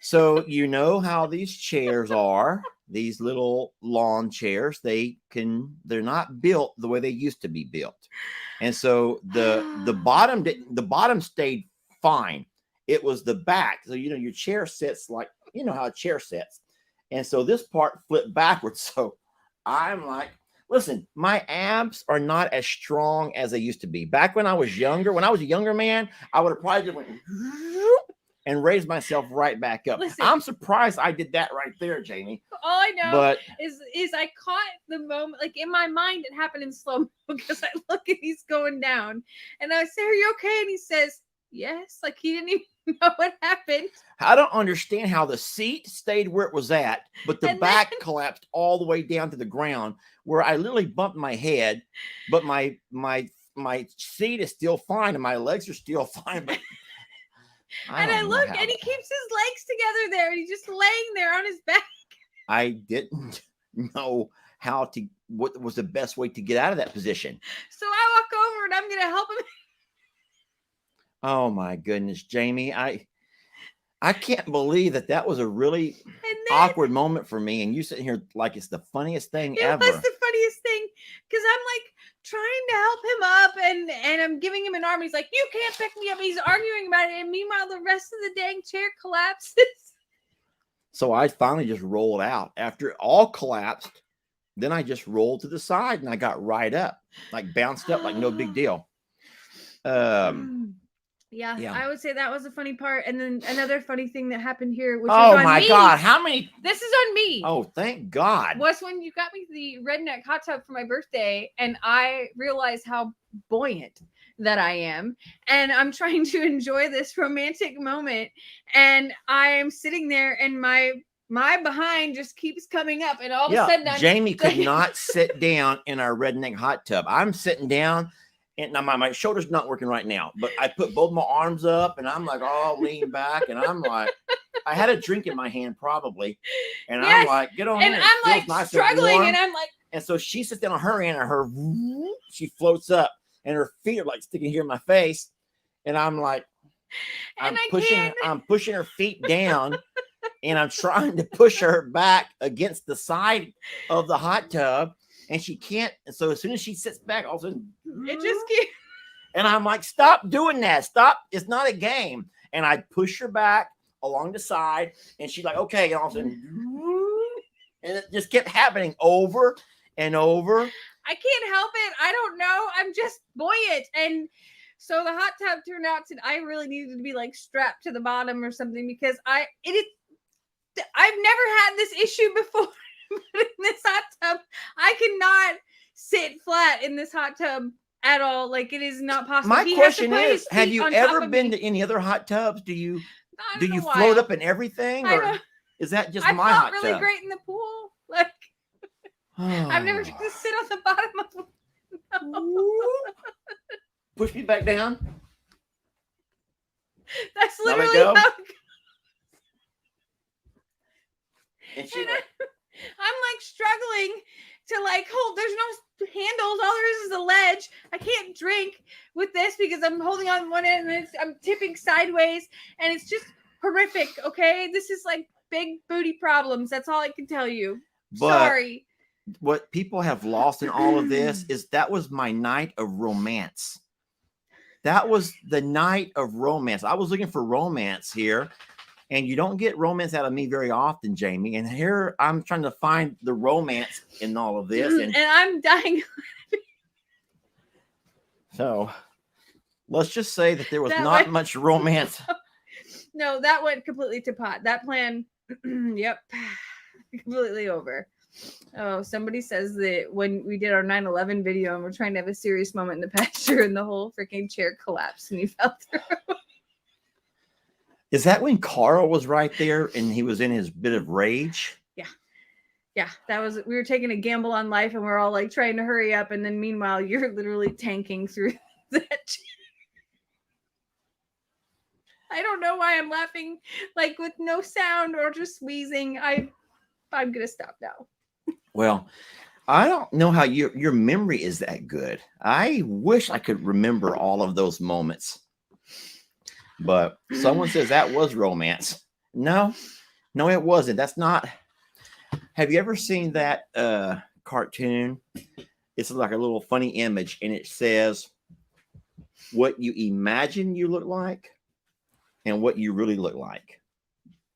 So you know how these chairs are. These little lawn chairs, they're not built the way they used to be built. And so the bottom stayed fine. It was the back. So your chair sits like how a chair sits. And so this part flipped backwards. So I'm like, listen, my abs are not as strong as they used to be. Back when I was younger, when I was a younger man, I would have probably just went and raised myself right back up. Listen, I'm surprised I did that right there, Jamie. All I know is I caught the moment, like in my mind, it happened in slow mo because I look and he's going down, and I say, "Are you okay?" And he says, "Yes." Like he didn't even know what happened. I don't understand how the seat stayed where it was at, but the back collapsed all the way down to the ground, where I literally bumped my head, but my seat is still fine and my legs are still fine. But I look, and he keeps his legs together there, and he's just laying there on his back. I didn't know what was the best way to get out of that position. So I walk over, and I'm going to help him. Oh my goodness, Jamie. I can't believe that was a really awkward moment for me. And you sitting here like it's the funniest thing ever. It was the funniest thing because I'm like trying to help him up and I'm giving him an arm. He's like, "You can't pick me up." He's arguing about it. And meanwhile, the rest of the dang chair collapses. So I finally just rolled out. After it all collapsed, then I just rolled to the side and I got right up, like bounced up like no big deal. Yeah, I would say that was a funny part. And then another funny thing that happened here, which was on my me. God, how many? This is on me. Oh, thank God. Was when you got me the redneck hot tub for my birthday, and I realized how buoyant that I am, and I'm trying to enjoy this romantic moment, and I'm sitting there, and my behind just keeps coming up, and all of a sudden, Jamie could not sit down in our redneck hot tub. I'm sitting down. And now my shoulder's not working right now, but I put both my arms up and I'm like, all lean back. And I'm like, I had a drink in my hand probably. And I'm like, get on. And here. I'm like nice struggling and I'm like. And so she sits down on her end and she floats up and her feet are like sticking here in my face. And I'm like, I'm pushing her feet down and I'm trying to push her back against the side of the hot tub, and she can't. And so as soon as she sits back, all of a sudden, It just keeps. and I'm like, stop doing that. Stop. It's not a game. And I push her back along the side, and she's like, okay. And all of a sudden, and it just kept happening over and over. I can't help it. I don't know. I'm just buoyant. And so the hot tub turned out to, I really needed to be like strapped to the bottom or something because I've never had this issue before. But in this hot tub, I cannot sit flat in this hot tub at all. Like it is not possible. My question is, have you ever been to any other hot tubs? Do you float up and everything, or is that just my hot tub? I felt really great in the pool. Like I've never had to sit on the bottom of no. Push me back down. That's literally how it goes. And I'm like struggling to like hold. There's no handles. All there is a ledge. I can't drink with this because I'm holding on one end and I'm tipping sideways, and it's just horrific. Okay, this is like big booty problems. That's all I can tell you. But sorry. What people have lost in all of this is that was my night of romance. That was the night of romance. I was looking for romance here, and you don't get romance out of me very often, Jamie. And here I'm trying to find the romance in all of this. And I'm dying. So let's just say that there was not much romance. No, that went completely to pot. That plan, yep, completely over. Oh, somebody says that when we did our 9/11 video and we're trying to have a serious moment in the pasture and the whole freaking chair collapsed and he fell through. Is that when Carl was right there and he was in his bit of rage? Yeah, that was, we were taking a gamble on life and we're all like trying to hurry up. And then meanwhile, you're literally tanking through that chair. I don't know why I'm laughing like with no sound or just wheezing. I'm going to stop now. Well, I don't know how your memory is that good. I wish I could remember all of those moments. But someone says that was romance. No, it wasn't. That's not. Have you ever seen that cartoon? It's like a little funny image, and it says what you imagine you look like and what you really look like.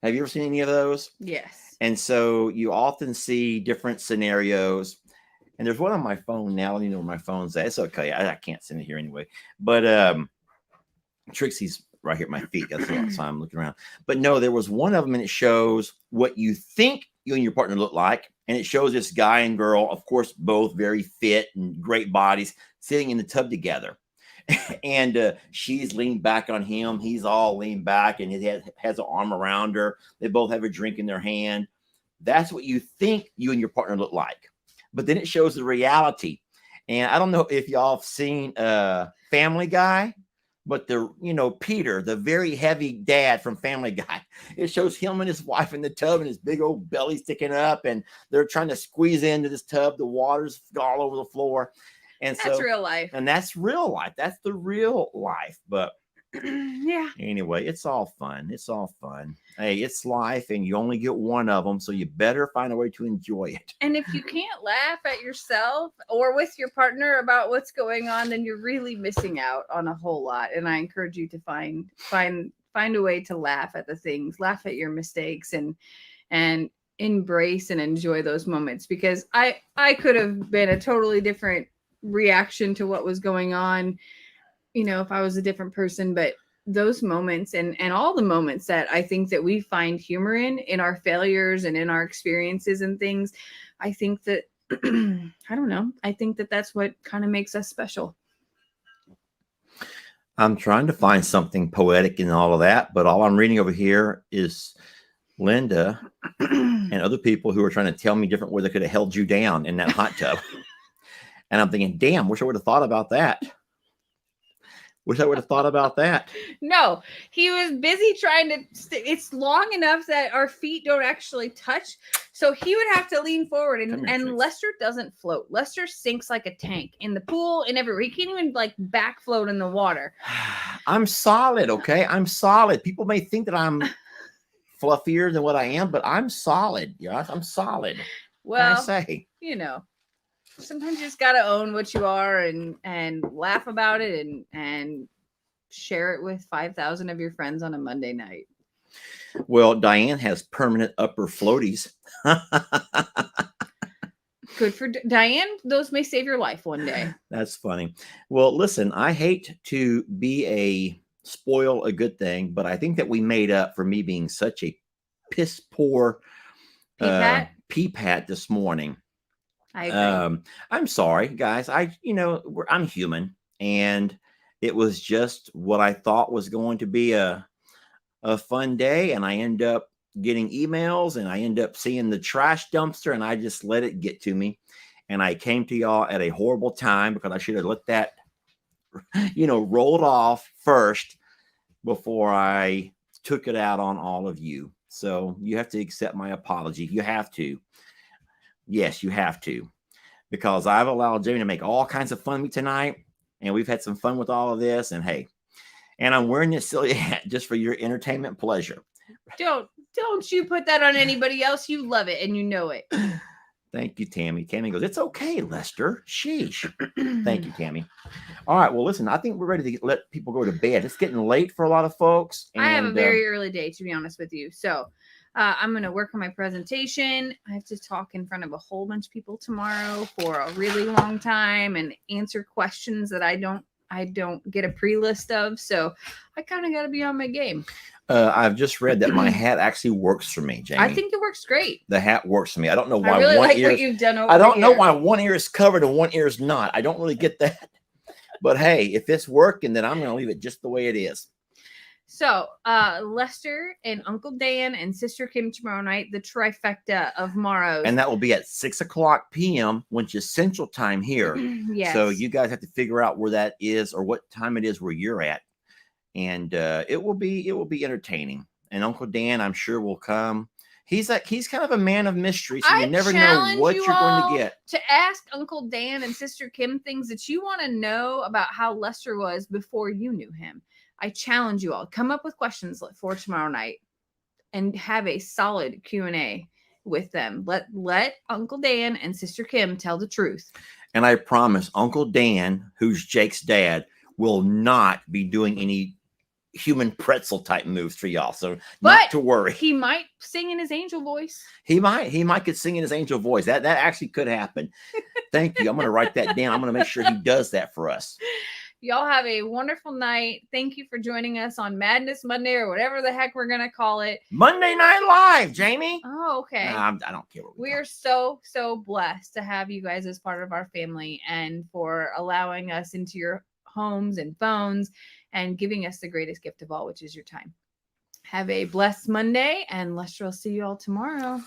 Have you ever seen any of those? Yes. And so you often see different scenarios. And there's one on my phone now. I don't even know where my phone's at. It's okay. I can't send it here anyway. But Trixie's right here at my feet. That's why I'm looking around. But no, there was one of them, and it shows what you think you and your partner look like. And it shows this guy and girl, of course, both very fit and great bodies, sitting in the tub together. And she's leaned back on him. He's all leaned back, and he has an arm around her. They both have a drink in their hand. That's what you think you and your partner look like. But then it shows the reality. And I don't know if y'all have seen Family Guy, but Peter, the very heavy dad from Family Guy, it shows him and his wife in the tub and his big old belly sticking up, and they're trying to squeeze into this tub. The water's all over the floor. And that's real life. And that's real life. That's the real life. But yeah. Anyway, it's all fun. It's all fun. Hey, it's life, and you only get one of them, so you better find a way to enjoy it. And if you can't laugh at yourself or with your partner about what's going on, then you're really missing out on a whole lot. And I encourage you to find a way to laugh at the things, laugh at your mistakes, and embrace and enjoy those moments. Because I could have been a totally different reaction to what was going on, if I was a different person. But those moments and all the moments that I think that we find humor in our failures and in our experiences and things, I think that I don't know, I think that that's what kind of makes us special. I'm trying to find something poetic in all of that, but all I'm reading over here is Linda and other people who are trying to tell me different ways I could have held you down in that hot tub. And I'm thinking, damn, wish I would have thought about that. Wish I would have thought about that. No, he was busy trying to, it's long enough that our feet don't actually touch. So he would have to lean forward, and Lester doesn't float. Lester sinks like a tank in the pool and everywhere. He can't even like back float in the water. I'm solid. Okay. I'm solid. People may think that I'm fluffier than what I am, but I'm solid. Yeah, I'm solid. What can I Well, say? Sometimes you just gotta own what you are and laugh about it and share it with 5,000 of your friends on a Monday night. Well, Diane has permanent upper floaties. Good for Diane. Those may save your life one day. That's funny. Well, listen, I hate to spoil a good thing, but I think that we made up for me being such a piss poor pea pat this morning. I agree. I'm sorry, guys. I'm human, and it was just what I thought was going to be a fun day, and I end up getting emails, and I end up seeing the trash dumpster, and I just let it get to me. And I came to y'all at a horrible time because I should have let that, rolled off first before I took it out on all of you. So you have to accept my apology. You have to. Yes, you have to. Because I've allowed Jamie to make all kinds of fun of me tonight. And we've had some fun with all of this. And hey, and I'm wearing this silly hat just for your entertainment pleasure. Don't you put that on anybody else. You love it and you know it. Thank you, Tammy. Tammy goes, it's okay, Lester. Sheesh. Thank you, Tammy. All right. Well, listen, I think we're ready to let people go to bed. It's getting late for a lot of folks. I have a very early day, to be honest with you. So I'm going to work on my presentation. I have to talk in front of a whole bunch of people tomorrow for a really long time and answer questions that I don't get a pre-list of. So I kind of got to be on my game. I've just read that my hat actually works for me, Jamie. I think it works great. The hat works for me. I don't know why I really one like ear. what you've done over I don't know here. why one ear is covered and one ear is not. I don't really get that. But hey, if it's working, then I'm going to leave it just the way it is. So, Lester and Uncle Dan and Sister Kim tomorrow night, the trifecta of Morrows. And that will be at 6:00 p.m., which is Central Time here. Yes. So you guys have to figure out where that is or what time it is where you're at. And it will be entertaining. And Uncle Dan, I'm sure, will come. He's kind of a man of mystery, so you never know what you're going to get. To ask Uncle Dan and Sister Kim things that you want to know about how Lester was before you knew him. I challenge you all. Come up with questions for tomorrow night and have a solid Q&A with them. Let Uncle Dan and Sister Kim tell the truth. And I promise Uncle Dan, who's Jake's dad, will not be doing any human pretzel type moves for y'all. So not to worry. He might sing in his angel voice. He might could sing in his angel voice. That actually could happen. Thank you. I'm going to write that down. I'm going to make sure he does that for us. Y'all have a wonderful night. Thank you for joining us on Madness Monday or whatever the heck we're going to call it. Monday Night Live, Jamie. Oh, okay. I don't care what we're so blessed to have you guys as part of our family and for allowing us into your homes and phones and giving us the greatest gift of all, which is your time. Have a blessed Monday, and Lester will see you all tomorrow.